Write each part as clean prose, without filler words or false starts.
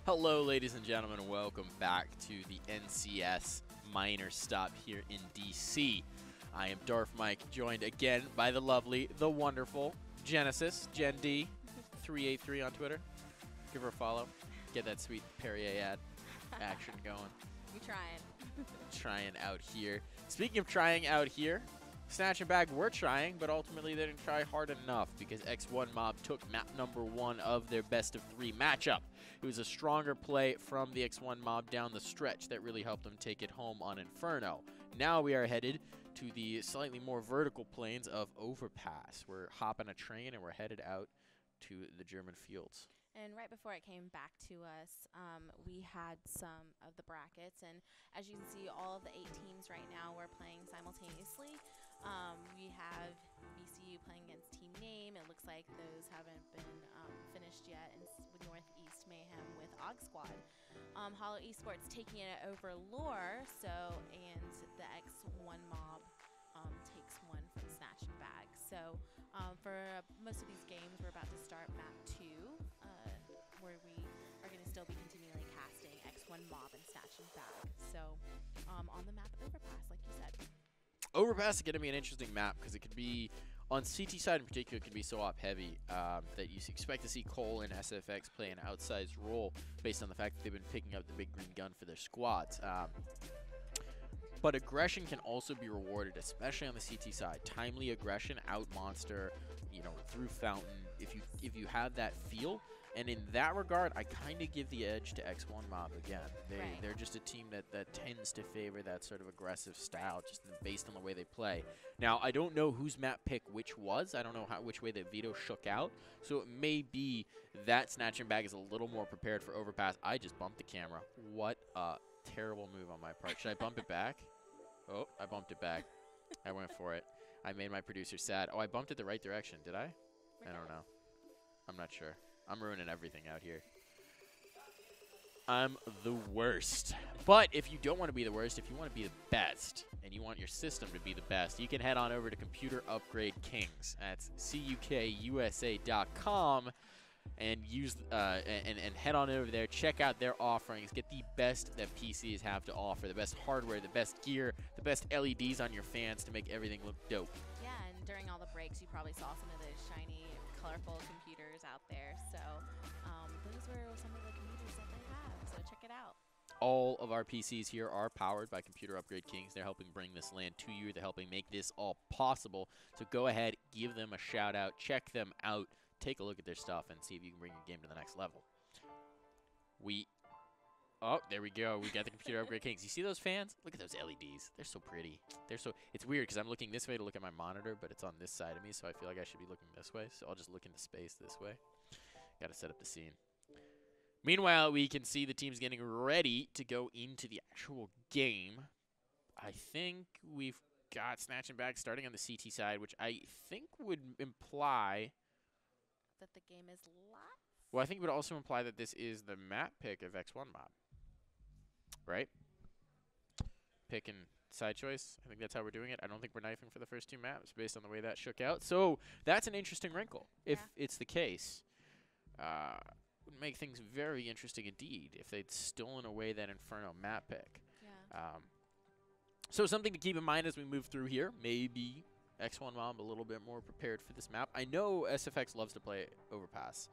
Hello, ladies and gentlemen, and welcome back to the NCS minor stop here in DC. I am Darth Mike, joined again by the lovely, the wonderful Genesis, Gen D, 383 on Twitter. Give her a follow. Get that sweet Perrier ad action going. We trying. Trying out here. Speaking of trying out here, Snatch and Bag were trying, but ultimately they didn't try hard enough because X1 Mob took map number 1 of their best of 3 matchup. It was a stronger play from the X1 Mob down the stretch that really helped them take it home on Inferno. Now we are headed to the slightly more vertical plains of Overpass. We're hopping a train and we're headed out to the German fields. And right before it came back to us, we had some of the brackets. And as you can see, all of the 8 teams right now were playing simultaneously. We have VCU playing against Team Name. It looks like those haven't been finished yet. And with Northeast Mayhem with Og Squad. Hollow Esports taking it over Lore. And the X1 Mob takes one from Snatch and Bag. So for most of these games, we're about to start map 2. Where we are going to still be continually casting X1 Mob and Snatch and Bag. So on the map Overpass, like you said. Overpass is going to be an interesting map because it could be, on CT side in particular, it can be so op heavy that you expect to see Cole and SFX play an outsized role based on the fact that they've been picking up the big green gun for their squads. But aggression can also be rewarded, especially on the CT side. Timely aggression, out monster, through fountain. If you have that feel. And in that regard, I kind of give the edge to X1 Mob again. They're just a team that tends to favor that sort of aggressive style, just based on the way they play. Now, I don't know whose map pick which was. I don't know which way that veto shook out. So it may be that Snatch and Bag is a little more prepared for Overpass. I just bumped the camera. What a terrible move on my part. Should I bump it back? Oh, I bumped it back. I went for it. I made my producer sad. Oh, I bumped it the right direction. Did I? I don't know. I'm not sure. I'm ruining everything out here. I'm the worst. But if you don't want to be the worst, if you want to be the best, and you want your system to be the best, you can head on over to Computer Upgrade Kings. That's CUKUSA.com and use and head on over there. Check out their offerings. Get the best that PCs have to offer. The best hardware, the best gear, the best LEDs on your fans to make everything look dope. Yeah, and during all the breaks, you probably saw some of those shiny, colorful computers out there. So those were some of the computers that they have. So check it out. All of our PCs here are powered by Computer Upgrade Kings. They're helping bring this land to you. They're helping make this all possible. So go ahead, give them a shout out, check them out, take a look at their stuff, and see if you can bring your game to the next level. Oh, there we go. We got the Computer Upgrade Kings. You see those fans? Look at those LEDs. They're so pretty. It's weird because I'm looking this way to look at my monitor, but it's on this side of me, so I feel like I should be looking this way. So I'll just look into space this way. Got to set up the scene. Meanwhile, we can see the teams getting ready to go into the actual game. I think we've got Snatch and Bag starting on the CT side, which I think would imply that the game is live. Well, I think it would also imply that this is the map pick of X1 Mob. Right? Pick and side choice. I think that's how we're doing it. I don't think we're knifing for the first 2 maps based on the way that shook out. So that's an interesting wrinkle if it's the case. Would make things very interesting indeed if they'd stolen away that Inferno map pick. Yeah. So something to keep in mind as we move through here. Maybe X1 Mob a little bit more prepared for this map. I know SFX loves to play Overpass.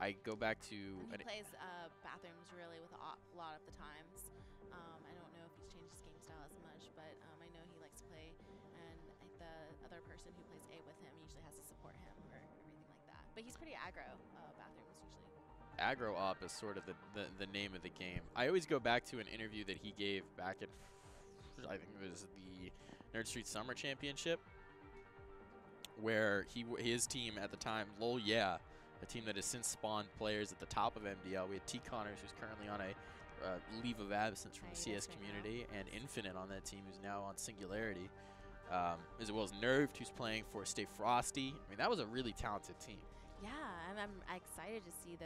I go back to... And he plays bathrooms really with a lot of the times. I don't know if he's changed his game style as much, but I know he likes to play, and the other person who plays A with him usually has to support him or everything like that. But he's pretty aggro, bathrooms usually. Aggro op is sort of the name of the game. I always go back to an interview that he gave back in, I think it was the Nerd Street Summer Championship, where his team at the time, Lol Yeah, a team that has since spawned players at the top of MDL. We had T. Connors, who's currently on a leave of absence from the CS community, and Infinite on that team, who's now on Singularity, as well as Nerved, who's playing for Stay Frosty. I mean, that was a really talented team. Yeah, I'm excited to see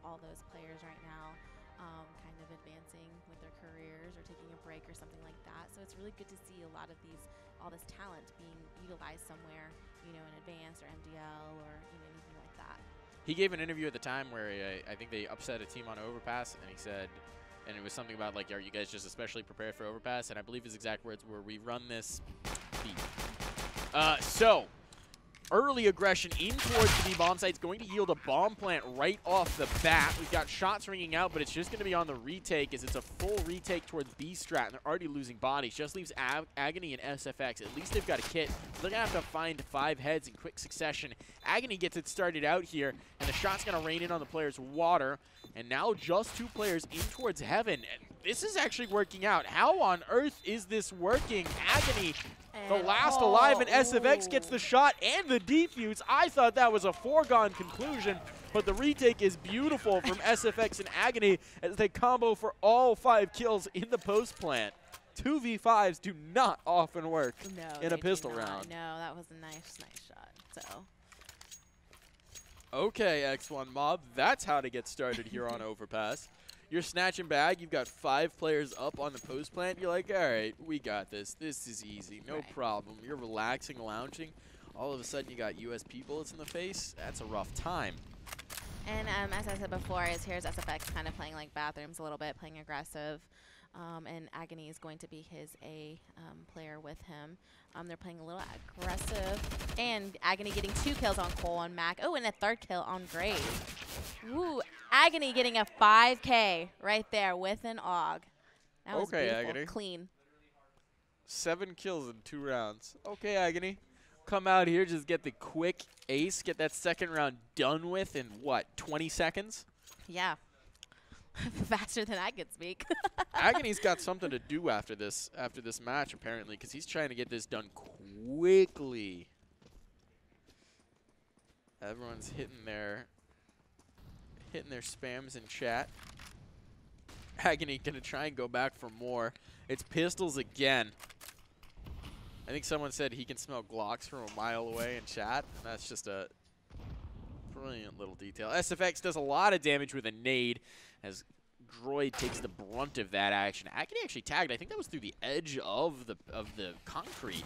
all those players right now kind of advancing with their careers or taking a break or something like that. So it's really good to see a lot of all this talent being utilized somewhere, in advanced or MDL or anything like that. He gave an interview at the time where I think they upset a team on overpass, and he said, and it was something about like, are you guys just especially prepared for overpass? And I believe his exact words were, we run this deep. So, early aggression in towards the B bomb site is going to yield a bomb plant right off the bat. We've got shots ringing out, but it's just going to be on the retake as it's a full retake towards B strat, and they're already losing bodies. Just leaves Agony and SFX. At least they've got a kit. They're going to have to find 5 heads in quick succession. Agony gets it started out here, and the shot's going to rain in on the player's water. And now just 2 players in towards heaven. And this is actually working out. How on earth is this working? Agony, the last alive, and SFX gets the shot and the defuse. I thought that was a foregone conclusion, but the retake is beautiful from SFX and Agony as they combo for all 5 kills in the post plant. 2v5s do not often work in a pistol round. No, that was a nice shot. So. Okay, X1 Mob, that's how to get started here on Overpass. Your Snatch and Bag, you've got 5 players up on the post plant. You're like, all right, we got this. This is easy, no problem. You're relaxing, lounging. All of a sudden, you got USP bullets in the face. That's a rough time. And as I said before, here's SFX kind of playing like bathrooms a little bit, playing aggressive. And Agony is going to be his A player with him. They're playing a little aggressive. And Agony getting 2 kills on Cole and Mac. Oh, and a 3rd kill on Grave. Woo, Agony getting a 5K right there with an AUG. That was beautiful. Agony. Clean. 7 kills in 2 rounds. Okay, Agony. Come out here, just get the quick ace, get that 2nd round done with in, what, 20 seconds? Yeah. Faster than I could speak. Agony's got something to do after this match, apparently, because he's trying to get this done quickly. Everyone's hitting their spams in chat. Agony gonna try and go back for more. It's pistols again. I think someone said he can smell Glocks from a mile away in chat, and that's just a brilliant little detail. SFX does a lot of damage with a nade as Droid takes the brunt of that action. Agony actually tagged. I think that was through the edge of the concrete.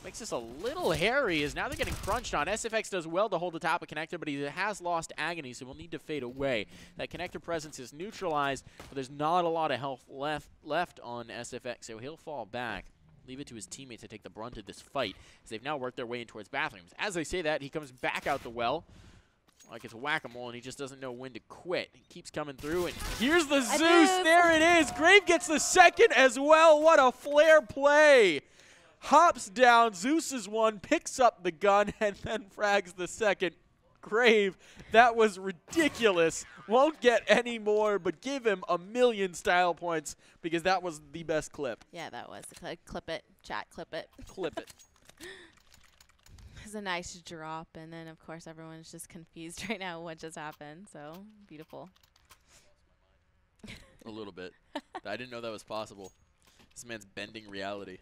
Makes this a little hairy as now they're getting crunched on. SFX does well to hold the top of connector, but he has lost Agony, so we'll need to fade away. That connector presence is neutralized, but there's not a lot of health left on SFX, so he'll fall back. Leave it to his teammates to take the brunt of this fight as they've now worked their way in towards bathrooms. As I say that, he comes back out the well like it's whack-a-mole, and he just doesn't know when to quit. He keeps coming through, and here's the Zeus. There it is. Grave gets the 2nd as well. What a flare play. Hops down. Zeus is 1, picks up the gun, and then frags the 2nd. Grave, that was ridiculous. Won't get any more, but give him a million style points because that was the best clip. Yeah, that was. Clip it. Chat, clip it. Clip it. It was a nice drop, and then, of course, everyone's just confused right now what just happened. So, beautiful. A little bit. I didn't know that was possible. This man's bending reality.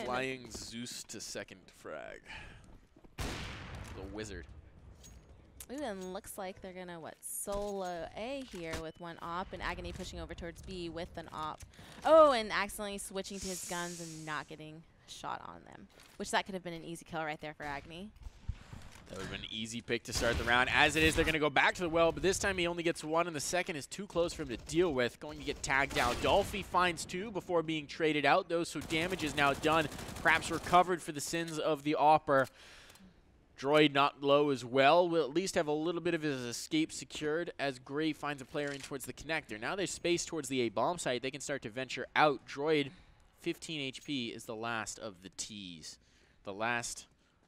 Flying Zeus to 2nd frag. The wizard. Ooh, and looks like they're going to, solo A here with 1 op, and Agony pushing over towards B with an op. Oh, and accidentally switching to his guns and not getting a shot on them, which that could have been an easy kill right there for Agony. That would have been an easy pick to start the round. As it is, they're going to go back to the well, but this time he only gets 1, and the 2nd is too close for him to deal with. Going to get tagged down. Dolphy finds 2 before being traded out, though, so damage is now done. Perhaps recovered for the sins of the Opper. Droid knocked low as well. Will at least have a little bit of his escape secured as Gray finds a player in towards the connector. Now there's space towards the A bomb site. They can start to venture out. Droid, 15 HP, is the last of the T's. The last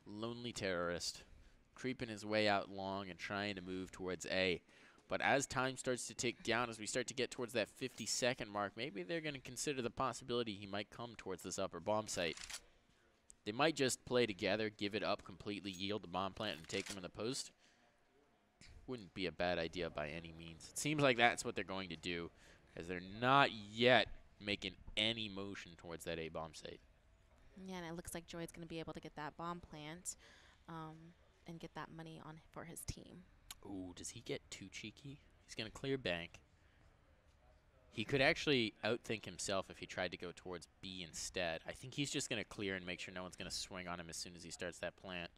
lonely terrorist. Creeping his way out long and trying to move towards A. But as time starts to tick down, as we start to get towards that 50-second mark, maybe they're going to consider the possibility he might come towards this upper bomb site. They might just play together, give it up completely, yield the bomb plant, and take them in the post. Wouldn't be a bad idea by any means. It seems like that's what they're going to do, as they're not yet making any motion towards that A bomb site. Yeah, and it looks like Droid's going to be able to get that bomb plant and get that money on for his team. Ooh, does he get too cheeky? He's going to clear bank. He could actually outthink himself if he tried to go towards B instead. I think he's just going to clear and make sure no one's going to swing on him as soon as he starts that plant.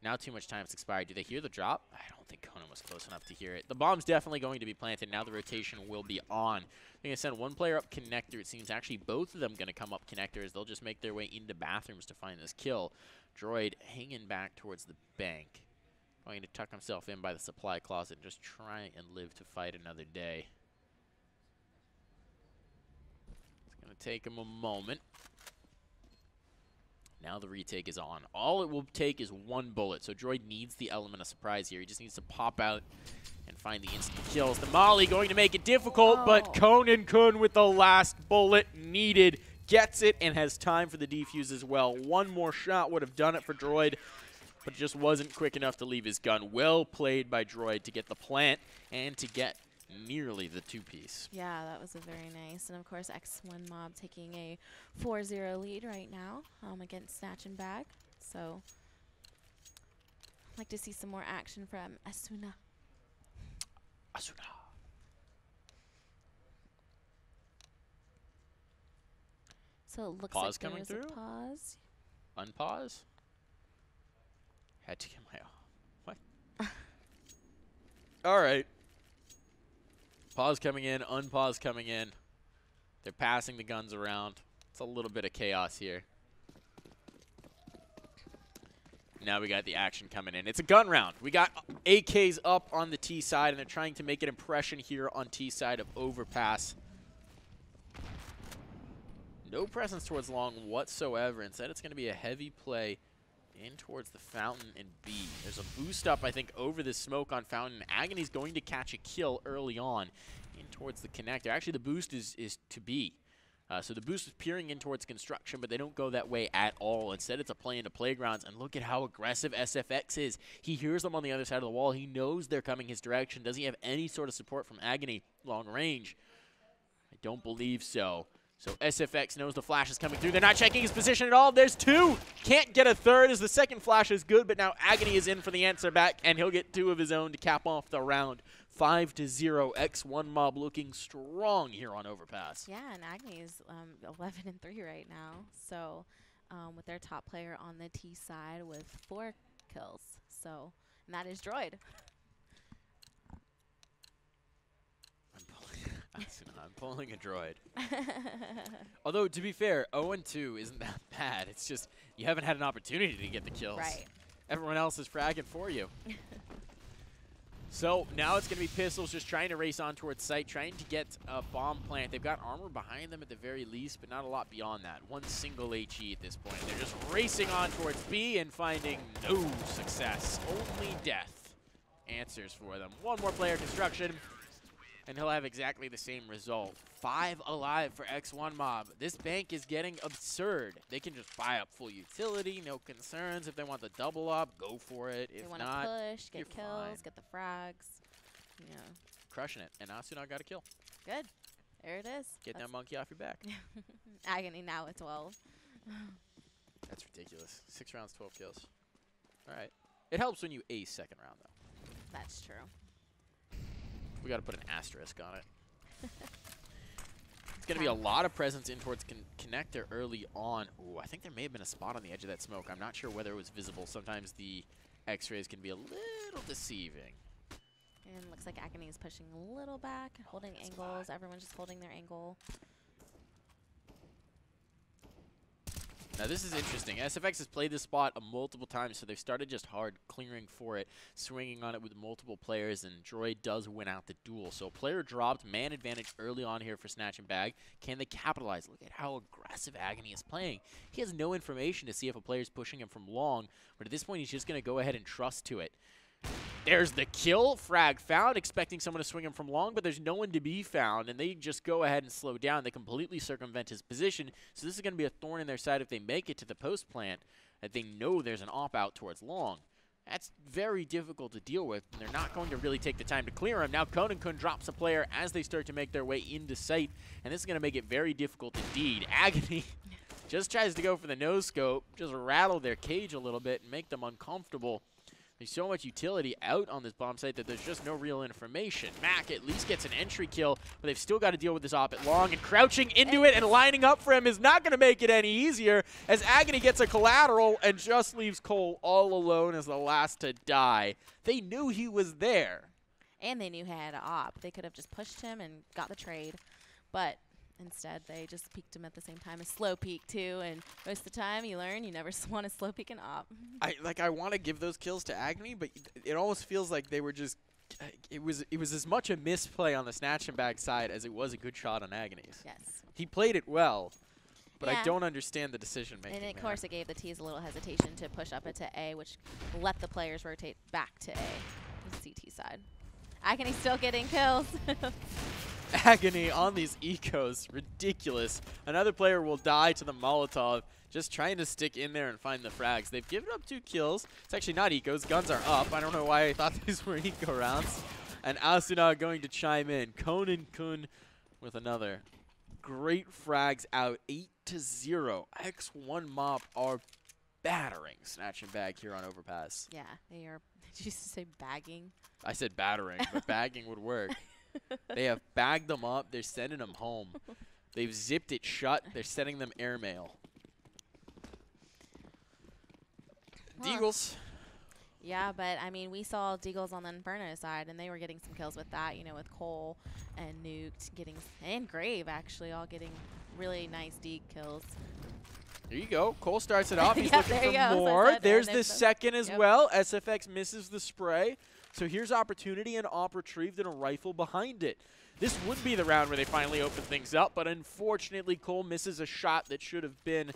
Now too much time has expired. Do they hear the drop? I don't think Conan was close enough to hear it. The bomb's definitely going to be planted. Now the rotation will be on. They're going to send one player up connector. It seems actually both of them going to come up connectors. They'll just make their way into bathrooms to find this kill. Droid hanging back towards the bank. Going to tuck himself in by the supply closet and just try and live to fight another day. It's going to take him a moment. Now the retake is on. All it will take is one bullet, so Droid needs the element of surprise here. He just needs to pop out and find the instant kills. The Molly going to make it difficult, but Conan Kun with the last bullet needed. Gets it and has time for the defuse as well. One more shot would have done it for Droid, but just wasn't quick enough to leave his gun. Well played by Droid to get the plant and to get nearly the two-piece. Yeah, that was a very nice. And, of course, X1 Mob taking a 4-0 lead right now against Snatch and Bag. So, I'd like to see some more action from Asuna. Asuna. So, it looks Pause like coming there's through? a pause. Unpause? Had to get my... What? All right. Pause coming in, unpause coming in. They're passing the guns around. It's a little bit of chaos here. Now we got the action coming in. It's a gun round. We got AKs up on the T side, and they're trying to make an impression here on T side of overpass. No presence towards long whatsoever. Instead, it's going to be a heavy play in towards the fountain and B. There's a boost up, I think, over the smoke on fountain. Agony's going to catch a kill early on in towards the connector. Actually, the boost is to B. So the boost is peering in towards construction, but they don't go that way at all. Instead, it's a play into playgrounds, and look at how aggressive SFX is. He hears them on the other side of the wall. He knows they're coming his direction. Does he have any sort of support from Agony long range? I don't believe so. So SFX knows the flash is coming through. They're not checking his position at all. There's two. Can't get a third as the second flash is good, but now Agony is in for the answer back, and he'll get two of his own to cap off the round. 5-0. X1 Mob looking strong here on Overpass. Yeah, and Agony's 11-3 right now. So with their top player on the T side with 4 kills. So, and that is Droid. I'm pulling a Droid. Although, to be fair, 0-2 isn't that bad. It's just you haven't had an opportunity to get the kills. Right. Everyone else is fragging for you. So now it's going to be Pistols just trying to race on towards site, trying to get a bomb plant. They've got armor behind them at the very least, but not a lot beyond that. One single HE at this point. They're just racing on towards B and finding no success. Only death answers for them. One more player construction, and he'll have exactly the same result. 5 alive for X1 Mob. This bank is getting absurd. They can just buy up full utility, no concerns. If they want the double up, go for it. If they want to not, push, get kills, fine. get the frags. Yeah. Crushing it. And Asuna got a kill. Good. There it is. Get that monkey off your back. Agony now at 12. That's ridiculous. 6 rounds, 12 kills. All right. It helps when you ace second round, though. That's true. We got to put an asterisk on it. It's going to be a lot of presence in towards connector early on. Ooh, I think there may have been a spot on the edge of that smoke. I'm not sure whether it was visible. Sometimes the X-rays can be a little deceiving. And looks like Agony is pushing a little back, holding angles. Everyone's just holding their angle. Now this is interesting. SFX has played this spot multiple times, so they've started just hard clearing for it, swinging on it with multiple players, and Droid does win out the duel. So player dropped, man advantage early on here for Snatch and Bag. Can they capitalize? Look at how aggressive Agony is playing. He has no information to see if a player's pushing him from long, but at this point he's just going to go ahead and trust to it. There's the kill. Frag found, expecting someone to swing him from long, but there's no one to be found, and they just go ahead and slow down. They completely circumvent his position, so this is going to be a thorn in their side if they make it to the post plant, that they know there's an op-out towards long. That's very difficult to deal with, and they're not going to really take the time to clear him. Now Conan Kun drops a player as they start to make their way into sight, and this is going to make it very difficult indeed. Agony just tries to go for the no-scope, just rattle their cage a little bit and make them uncomfortable. There's so much utility out on this bomb site that there's just no real information. Mac at least gets an entry kill, but they've still got to deal with this op at long, and crouching into it and lining up for him is not going to make it any easier as Agony gets a collateral and just leaves Cole all alone as the last to die. They knew he was there. And they knew he had an op. They could have just pushed him and got the trade, but instead they just peeked him at the same time as slow peek too, and most of the time you learn you never want to slow peek an op. I want to give those kills to Agony, but it almost feels like they were just it was as much a misplay on the Snatch and Bag side as it was a good shot on Agony's. Yes. He played it well, but yeah. I don't understand the decision making. And of course it gave the T's a little hesitation to push up into A, which let the players rotate back to A, the CT side. Agony still getting kills. Agony on these ecos, ridiculous. Another player will die to the Molotov, just trying to stick in there and find the frags. They've given up 2 kills. It's actually not ecos, guns are up. I don't know why I thought these were eco rounds. And Asuna going to chime in. Conan Kun with another. Great frags out, 8-0. X1 Mob are battering Snatch and Bag here on Overpass. Yeah, they are. Did you say bagging? I said battering, but bagging would work. They have bagged them up. They're sending them home. They've zipped it shut. They're sending them airmail. Deagles. Yeah, but I mean, we saw Deagles on the Inferno side, and they were getting some kills with that, you know, with Cole and Nuked getting, and Grave actually, all getting really nice Deag kills. There you go. Cole starts it off. He's yeah, looking for more. There's the second as well. SFX misses the spray. So here's opportunity, and op retrieved and a rifle behind it. This would be the round where they finally open things up, but unfortunately Cole misses a shot that should have been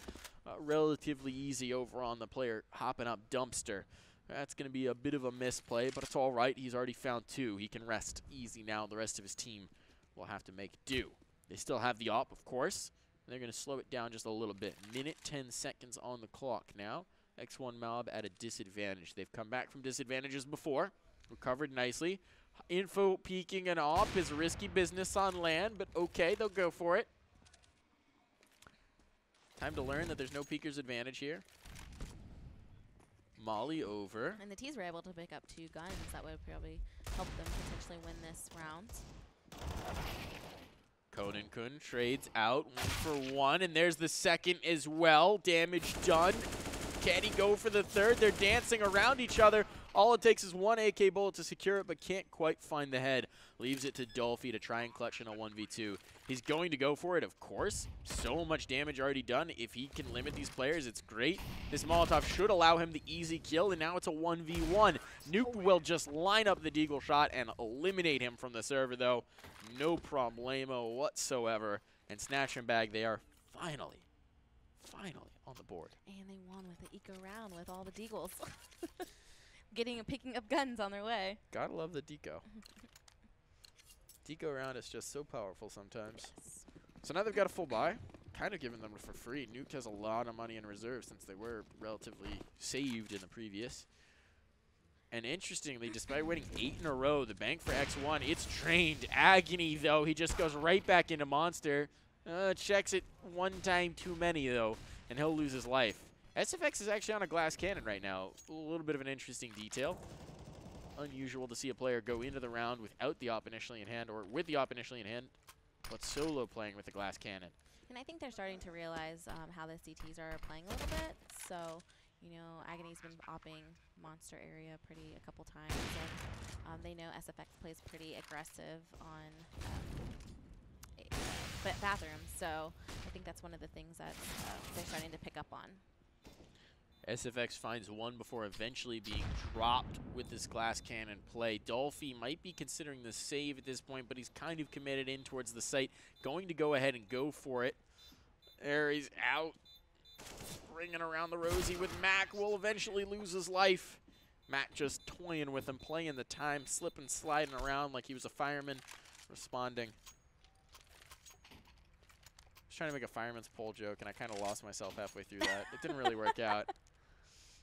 relatively easy over on the player hopping up Dumpster. That's going to be a bit of a misplay, but it's all right. He's already found 2. He can rest easy now. The rest of his team will have to make do. They still have the op, of course. They're going to slow it down just a little bit. Minute 10 seconds on the clock now. X1 Mob at a disadvantage. They've come back from disadvantages before. Recovered nicely. Info peeking and op is risky business on land, but okay, they'll go for it. Time to learn that there's no peeker's advantage here. Molly over. And the T's were able to pick up 2 guns. That would probably help them potentially win this round. Conan Kun trades out 1 for 1, and there's the second as well. Damage done. Can he go for the third? They're dancing around each other. All it takes is 1 AK bullet to secure it, but can't quite find the head. Leaves it to Dolphy to try and clutch in a 1v2. He's going to go for it, of course. So much damage already done. If he can limit these players, it's great. This Molotov should allow him the easy kill, and now it's a 1v1. Nuke will just line up the Deagle shot and eliminate him from the server, though. No problemo whatsoever. And Snatch and Bag, they are finally on the board. And they won with the eco round with all the Deagles. Picking up guns on their way. Gotta love the deco. Deco round is just so powerful sometimes. Yes. So now they've got a full buy. Kind of giving them for free. Nuke has a lot of money in reserve since they were relatively saved in the previous. And interestingly, despite winning 8 in a row, the bank for X1, it's drained. Agony, though, he just goes right back into Monster. Checks it 1 time too many, though, and he'll lose his life. SFX is actually on a glass cannon right now. A little bit of an interesting detail. Unusual to see a player go into the round without the op initially in hand, or with the op initially in hand, but solo playing with the glass cannon. And I think they're starting to realize how the CTs are playing a little bit. So, you know, Agony's been opping Monster area a couple times, and they know SFX plays pretty aggressive on bathrooms. So I think that's one of the things that they're starting to pick up on. SFX finds 1 before eventually being dropped with this glass cannon play. Dolphy might be considering the save at this point, but he's kind of committed in towards the site. Going to go ahead and go for it. There he's out. Ringing around the rosy with Mac. Will eventually lose his life. Mac just toying with him, playing the time, slipping, sliding around like he was a fireman, responding. I was trying to make a fireman's pole joke, and I kind of lost myself halfway through that. It didn't really work out.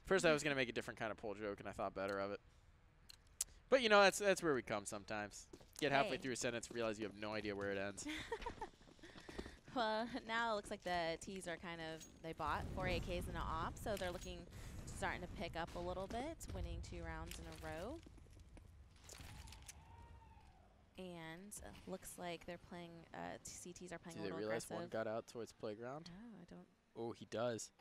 First, I was going to make a different kind of pole joke, and I thought better of it. But, you know, that's where we come sometimes. Get halfway through a sentence, realize you have no idea where it ends. Well, now it looks like the T's are they bought 4 AKs and an op, so they're looking to starting to pick up a little bit, winning 2 rounds in a row. And looks like they're playing, CTs are playing a little aggressive. Do they realize one got out towards playground? Oh, I don't. Oh, he does.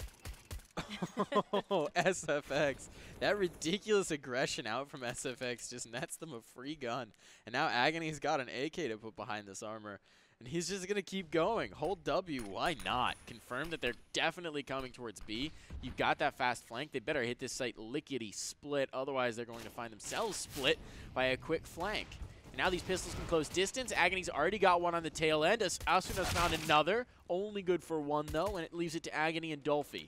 Oh, SFX. That ridiculous aggression out from SFX just nets them a free gun. And now Agony's got an AK to put behind this armor. And he's just going to keep going. Hold W. Why not? Confirm that they're definitely coming towards B. You've got that fast flank. They better hit this site lickety-split. Otherwise, they're going to find themselves split by a quick flank. And now these pistols can close distance. Agony's already got one on the tail end. Asuna's found another. Only good for one, though, and it leaves it to Agony and Dolphy.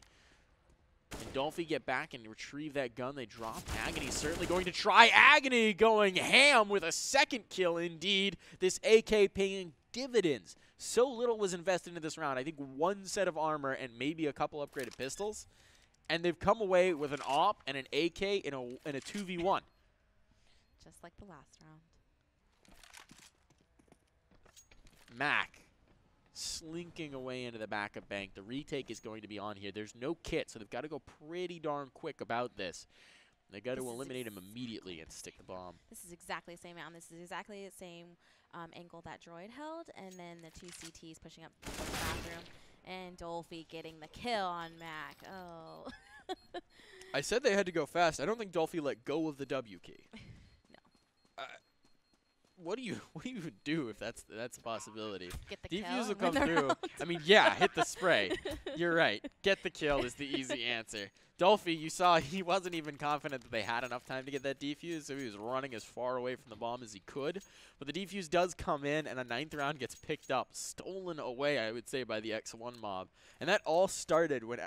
Can Dolphy get back and retrieve that gun they dropped? Agony's certainly going to try. Agony going ham with a second kill, indeed. This AK paying dividends. So little was invested into this round. I think 1 set of armor and maybe a couple upgraded pistols. And they've come away with an AWP and an AK in a 2v1. Just like the last round. Mac slinking away into the back of bank. The retake is going to be on here. There's no kit, so they've got to go pretty darn quick about this. They got to eliminate him immediately and stick the bomb. This is exactly the same round. This is exactly the same angle that Droid held, and then the 2 CTs pushing up to the bathroom, and Dolphy getting the kill on Mac. Oh. I said they had to go fast. I don't think Dolphy let go of the W key. No. What do you even do if that's a possibility? Get the Defuse kill will come and win the through. round. I mean, yeah, hit the spray. You're right. Get the kill is the easy answer. Dolphy, you saw he wasn't even confident that they had enough time to get that defuse, so he was running as far away from the bomb as he could. But the defuse does come in, and a 9th round gets picked up, stolen away, I would say, by the X1 mob. And that all started when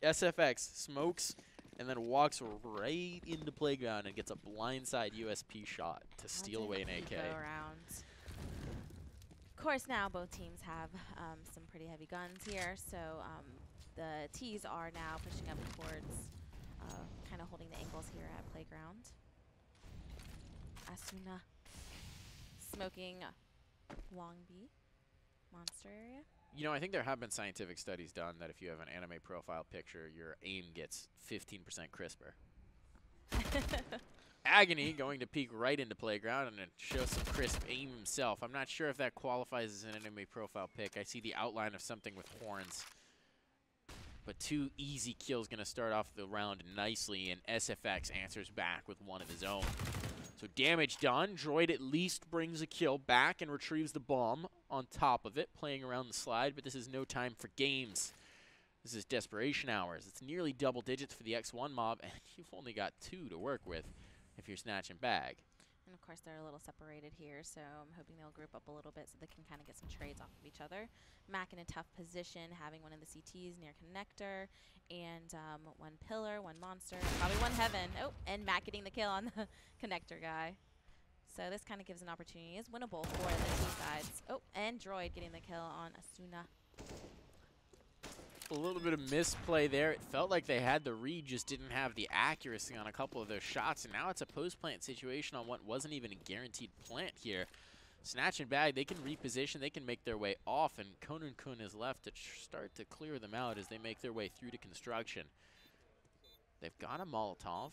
SFX smokes and then walks right into playground and gets a blindside USP shot to steal away an AK. Rounds. Of course, now both teams have some pretty heavy guns here, so the Ts are now pushing up towards kind of holding the angles here at playground. Asuna smoking long B monster area. You know, I think there have been scientific studies done that if you have an anime profile picture, your aim gets 15% crisper. Agony going to peek right into playground and show some crisp aim himself. I'm not sure if that qualifies as an anime profile pic. I see the outline of something with horns. But 2 easy kills going to start off the round nicely, and SFX answers back with one of his own. So damage done. Droid at least brings a kill back and retrieves the bomb on top of it, playing around the slide, but this is no time for games. This is desperation hours. It's nearly double digits for the X1 mob, and you've only got 2 to work with if you're Snatch and Bag. And of course, they're a little separated here, so I'm hoping they'll group up a little bit so they can kind of get some trades off of each other. Mac in a tough position, having one of the CTs near connector, and 1 pillar, 1 monster, probably 1 heaven. Oh, and Mac getting the kill on the connector guy. So this kind of gives an opportunity. It's winnable for the 2 sides. Oh, and Droid getting the kill on Asuna. A little bit of misplay there. It felt like they had the read, just didn't have the accuracy on a couple of those shots. And now it's a post-plant situation on what wasn't even a guaranteed plant here. Snatch and Bag, they can reposition, they can make their way off, and Conan Kun is left to start to clear them out as they make their way through to construction. They've got a Molotov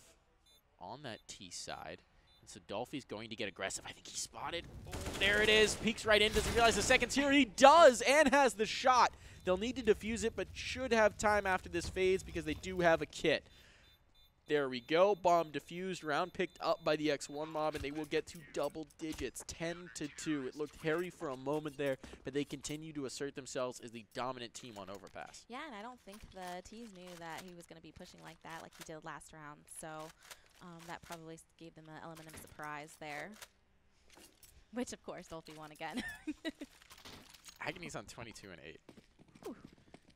on that T side. And so Dolphy's going to get aggressive. I think he spotted. Oh, there it is. Peeks right in. Does he realize the second's here? He does, and has the shot. They'll need to defuse it, but should have time after this phase because they do have a kit. There we go. Bomb defused. Round picked up by the X1 mob, and they will get to double digits, 10-2. It looked hairy for a moment there, but they continue to assert themselves as the dominant team on overpass. Yeah, and I don't think the T's knew that he was going to be pushing like that like he did last round. So that probably gave them an element of surprise there. Which, of course, Dolphy won again. Agony's on 22 and 8. Ooh.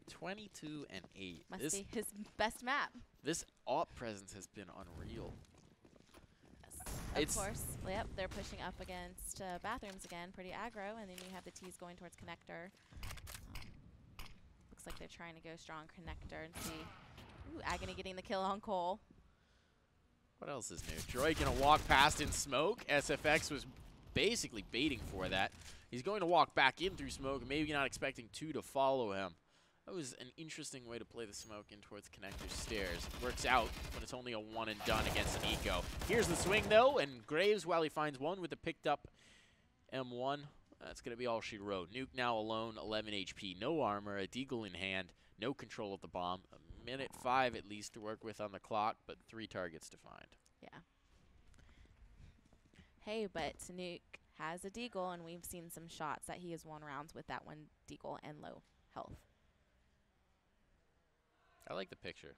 22 and 8. Must be his best map. This AWP presence has been unreal. Yes, of course. Yep, they're pushing up against bathrooms again, pretty aggro, and then you have the T's going towards connector. Looks like they're trying to go strong connector and see. Ooh, Agony getting the kill on Cole. What else is new? Droid gonna walk past in smoke. SFX was basically baiting for that. He's going to walk back in through smoke, maybe not expecting 2 to follow him. That was an interesting way to play the smoke in towards connector stairs. Works out, but it's only a one and done against an eco. Here's the swing though, and Graves, while he finds one with a picked up M1, that's gonna be all she wrote. Nuke now alone, 11 HP, no armor, a deagle in hand, no control of the bomb. A minute 5 at least to work with on the clock, but 3 targets to find. Yeah. Hey, but Nuke has a deagle, and we've seen some shots that he has won rounds with that one deagle and low health. I like the picture.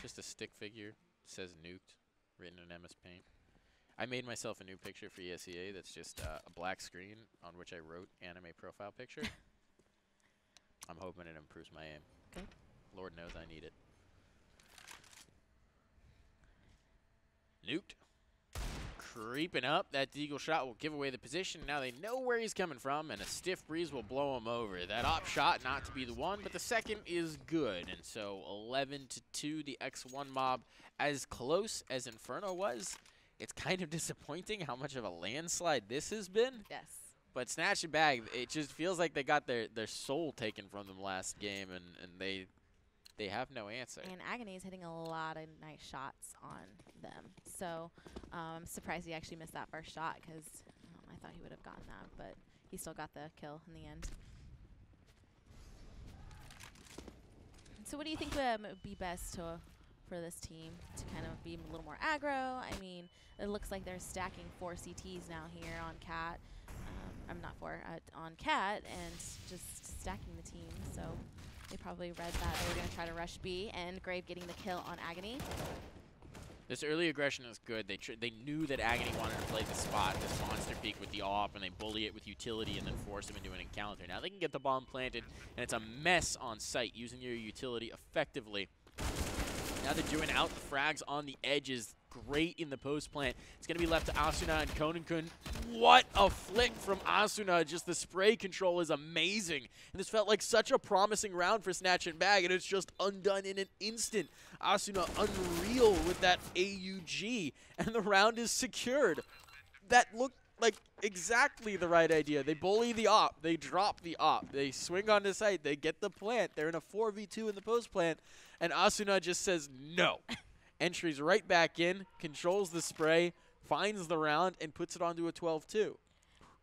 Just a stick figure, says nuked, written in MS Paint. I made myself a new picture for ESEA that's just a black screen on which I wrote anime profile picture. I'm hoping it improves my aim. Okay. Lord knows I need it. Nuked. Creeping up, that deagle shot will give away the position. Now they know where he's coming from, and a stiff breeze will blow him over. That op shot not to be the one, but the second is good. And so 11-2, the X1 mob, as close as Inferno was. It's kind of disappointing how much of a landslide this has been. Yes. But Snatch and Bag, it just feels like they got their soul taken from them last game, and they have no answer. And Agony is hitting a lot of nice shots on them. So I'm surprised he actually missed that first shot because I thought he would have gotten that, but he still got the kill in the end. So what do you think would be best for this team to kind of be a little more aggro? I mean, it looks like they're stacking 4 CTs now here on Cat. I'm not 4, on Cat, and just stacking the team. So they probably read that they were going to try to rush B, and Grave getting the kill on Agony. This early aggression is good. They knew that Agony wanted to play the spot, this monster peak with the AWP, and they bully it with utility and then force him into an encounter. Now they can get the bomb planted, and it's a mess on site using your utility effectively. Now they're doing out the frags on the edges. Great in the post plant. It's going to be left to Asuna and Konan-kun. What a flick from Asuna. Just the spray control is amazing. And this felt like such a promising round for Snatch and Bag, and it's just undone in an instant. Asuna unreal with that AUG, and the round is secured. That looked like exactly the right idea. They bully the op. They drop the op. They swing on the site. They get the plant. They're in a 4v2 in the post plant, and Asuna just says no. Entries right back in, controls the spray, finds the round, and puts it onto a 12-2.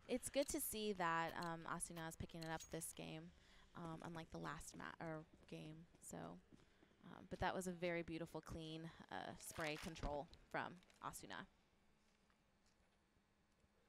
It's good to see that Asuna is picking it up this game, unlike the last game. So, but that was a very beautiful, clean spray control from Asuna.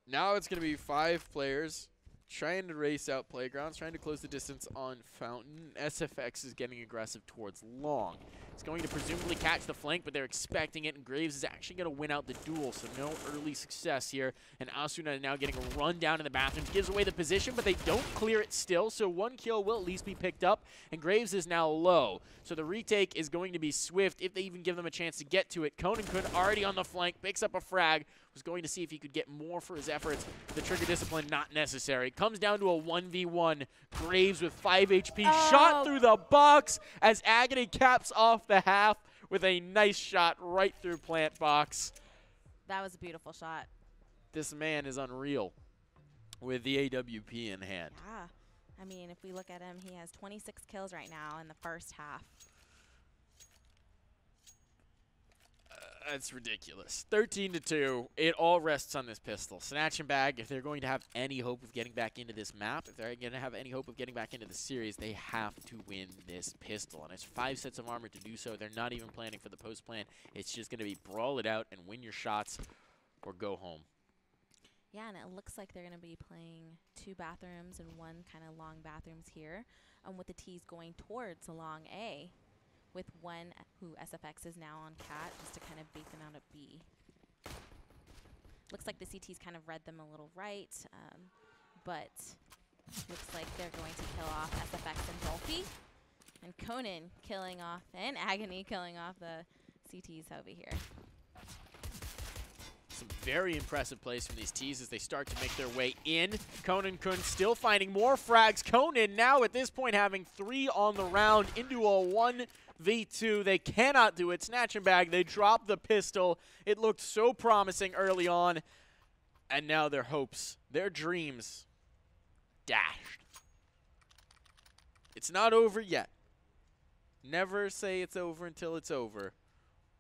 Now it's going to be 5 players trying to race out playgrounds, trying to close the distance on Fountain. SFX is getting aggressive towards Long. It's going to presumably catch the flank, but they're expecting it, and Graves is actually going to win out the duel, so no early success here. And Asuna now getting a run down in the bathrooms, gives away the position, but they don't clear it still, so 1 kill will at least be picked up, and Graves is now low. So the retake is going to be swift if they even give them a chance to get to it. Konan-kun already on the flank, picks up a frag, was going to see if he could get more for his efforts. The trigger discipline not necessary. Comes down to a 1v1. Graves with 5 HP, shot through the box as Agony caps off the half with a nice shot right through plant box. That was a beautiful shot. This man is unreal with the AWP in hand. Yeah. I mean, if we look at him, he has 26 kills right now in the first half. That's ridiculous. 13-2. It all rests on this pistol. Snatch and Bag, if they're going to have any hope of getting back into this map, if they're going to have any hope of getting back into the series, they have to win this pistol. And it's 5 sets of armor to do so. They're not even planning for the post plan. It's just going to be brawl it out and win your shots or go home. Yeah, and it looks like they're going to be playing 2 bathrooms and 1 kind of long bathrooms here, with the T's going towards a long A, with 1 who SFX is now on Cat, just to kind of bait them out at B. Looks like the CT's kind of read them a little right, but looks like they're going to kill off SFX and Dolphy, and Conan killing off, and Agony killing off the CTs over here. Some very impressive plays from these T's as they start to make their way in. Konan-kun still finding more frags. Conan now at this point having 3 on the round into a 1v2. They cannot do it. Snatch and Bag, they drop the pistol. It looked so promising early on. And now their hopes, their dreams, dashed. It's not over yet. Never say it's over until it's over.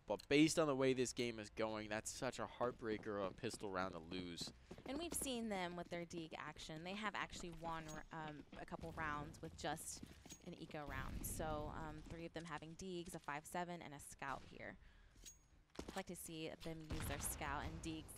But based on the way this game is going, that's such a heartbreaker of a pistol round to lose. And we've seen them with their Deeg action. They have actually won a couple rounds with just an eco round. So 3 of them having Deegs, a 5-7, and a scout here. I'd like to see them use their scout and Deegs.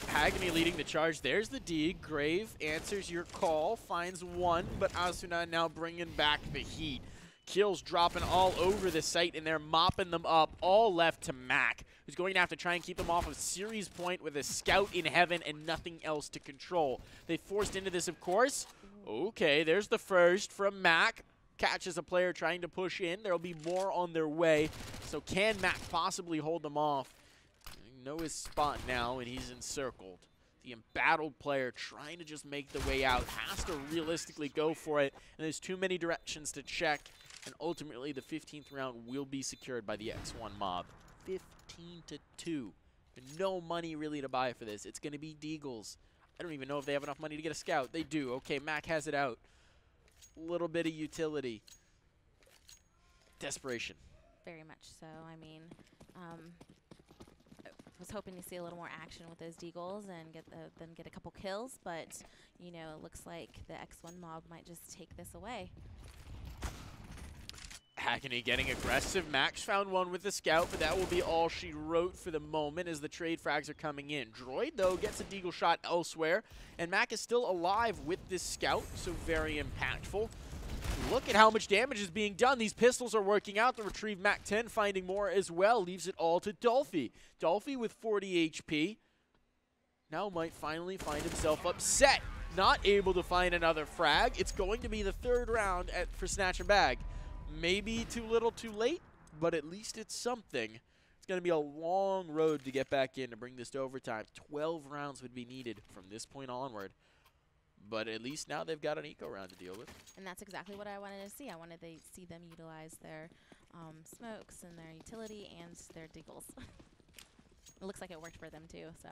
Agony leading the charge. There's the Deeg. Grave answers your call, finds one, but Asuna now bringing back the heat. Kills dropping all over the site, and they're mopping them up, all left to Mac, who's going to have to try and keep them off of series point with a scout in heaven and nothing else to control. They forced into this, of course. Okay, there's the first from Mac. Catches a player trying to push in. There'll be more on their way. So can Mac possibly hold them off? Know his spot now, and he's encircled. The embattled player trying to just make the way out has to realistically go for it, and there's too many directions to check, and ultimately the 15th round will be secured by the X1 mob. 15-2. No money really to buy for this. It's going to be Deagles. I don't even know if they have enough money to get a scout. They do. Okay, Mac has it out. Little bit of utility. Desperation. Very much so. I mean, was hoping to see a little more action with those Deagles and get a couple kills, but you know, it looks like the X1 mob might just take this away. Agony getting aggressive. Max found one with the scout, but that will be all she wrote for the moment as the trade frags are coming in. Droid, though, gets a Deagle shot elsewhere, and Mac is still alive with this scout, so very impactful. Look at how much damage is being done. These pistols are working out to retrieve Mac 10, finding more as well. Leaves it all to Dolphy. Dolphy with 40 HP now might finally find himself upset. Not able to find another frag. It's going to be the 3rd round for Snatch and Bag. Maybe too little too late, but at least it's something. It's going to be a long road to get back in to bring this to overtime. 12 rounds would be needed from this point onward. But at least now they've got an eco round to deal with. And that's exactly what I wanted to see. I wanted to see them utilize their smokes and their utility and their Deagles. It looks like it worked for them too, so.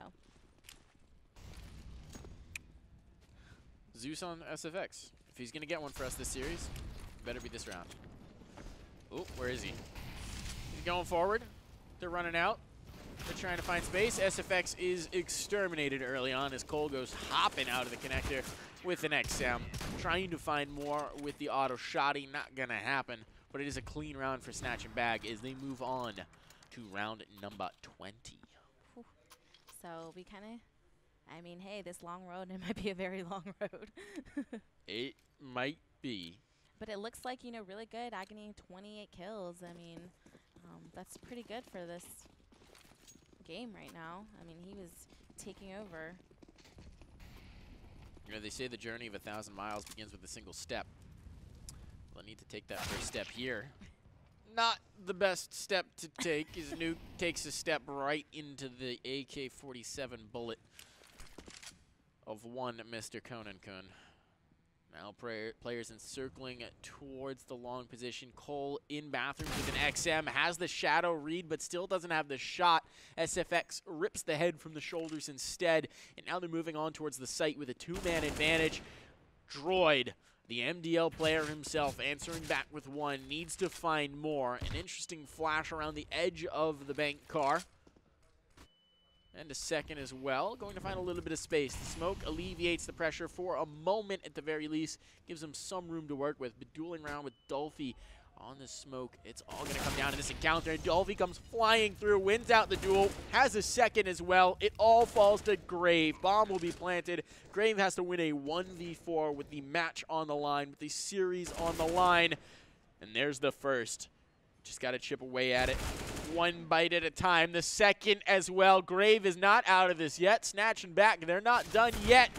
Zeus on SFX. If he's going to get one for us this series, it better be this round. Oh, where is he? He's going forward. They're running out. They're trying to find space. SFX is exterminated early on as Cole goes hopping out of the connector with an XM. Trying to find more with the auto shotty. Not going to happen, but it is a clean round for Snatch and Bag as they move on to round number 20. So we kind of, I mean, hey, this long road, it might be a very long road. It might be. But it looks like, you know, really good. Agony, 28 kills. I mean, that's pretty good for this game right now. I mean, he was taking over. You know, they say the journey of 1,000 miles begins with a single step. Well, I need to take that first step here. Not the best step to take. His nuke takes a step right into the AK-47 bullet of one Mr. Conan Kun. Now players encircling towards the long position. Cole in bathrooms with an XM. Has the shadow read, but still doesn't have the shot. SFX rips the head from the shoulders instead. And now they're moving on towards the site with a 2-man advantage. Droid, the MDL player himself, answering back with one. Needs to find more. An interesting flash around the edge of the bank car. And a second as well. Going to find a little bit of space. The smoke alleviates the pressure for a moment at the very least. Gives him some room to work with. But dueling around with Dolphy on the smoke. It's all going to come down to this encounter. And Dolphy comes flying through. Wins out the duel. Has a second as well. It all falls to Grave. Bomb will be planted. Grave has to win a 1v4 with the match on the line. With the series on the line. And there's the first. Just got to chip away at it. One bite at a time. The second as well. Grave is not out of this yet. Snatch and Back. They're not done yet.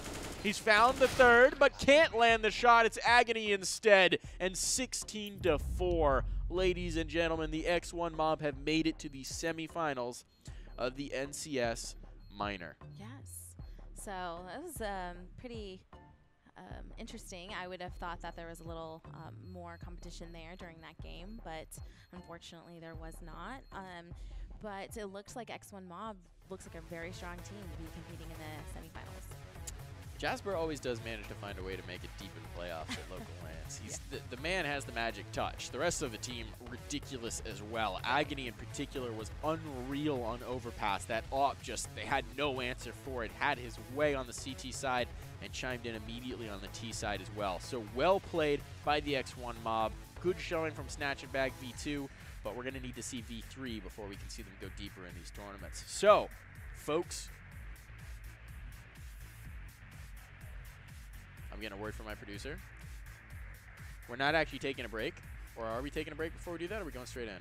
He's found the third, but can't land the shot. It's Agony instead. And 16-4. Ladies and gentlemen, the X1 Mob have made it to the semifinals of the NCS Minor. Yes. So that was pretty interesting. I would have thought that there was a little more competition there during that game, but unfortunately there was not. But it looks like X1 Mob looks like a very strong team to be competing in the semifinals. Jasper always does manage to find a way to make it deep in playoffs at local lands. He's the man has the magic touch. The rest of the team, ridiculous as well. Agony in particular was unreal on Overpass. That AWP just, they had no answer for it. Had his way on the CT side and chimed in immediately on the T side as well. So well played by the X1 mob. Good showing from Snatch and Bag V2, but we're going to need to see V3 before we can see them go deeper in these tournaments. So, folks, I'm getting a word from my producer. We're not actually taking a break. Or are we taking a break before we do that, or are we going straight in?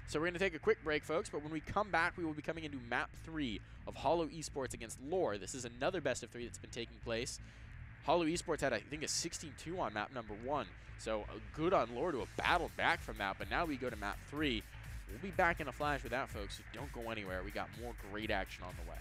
So we're going to take a quick break, folks, but when we come back, we will be coming into Map 3 of Hollow Esports against Lore. This is another best of 3 that's been taking place. Hollow Esports had, I think, a 16-2 on map number 1. So good on Lore to have battled back from that, but now we go to Map 3. We'll be back in a flash with that, folks, so don't go anywhere. We got more great action on the way.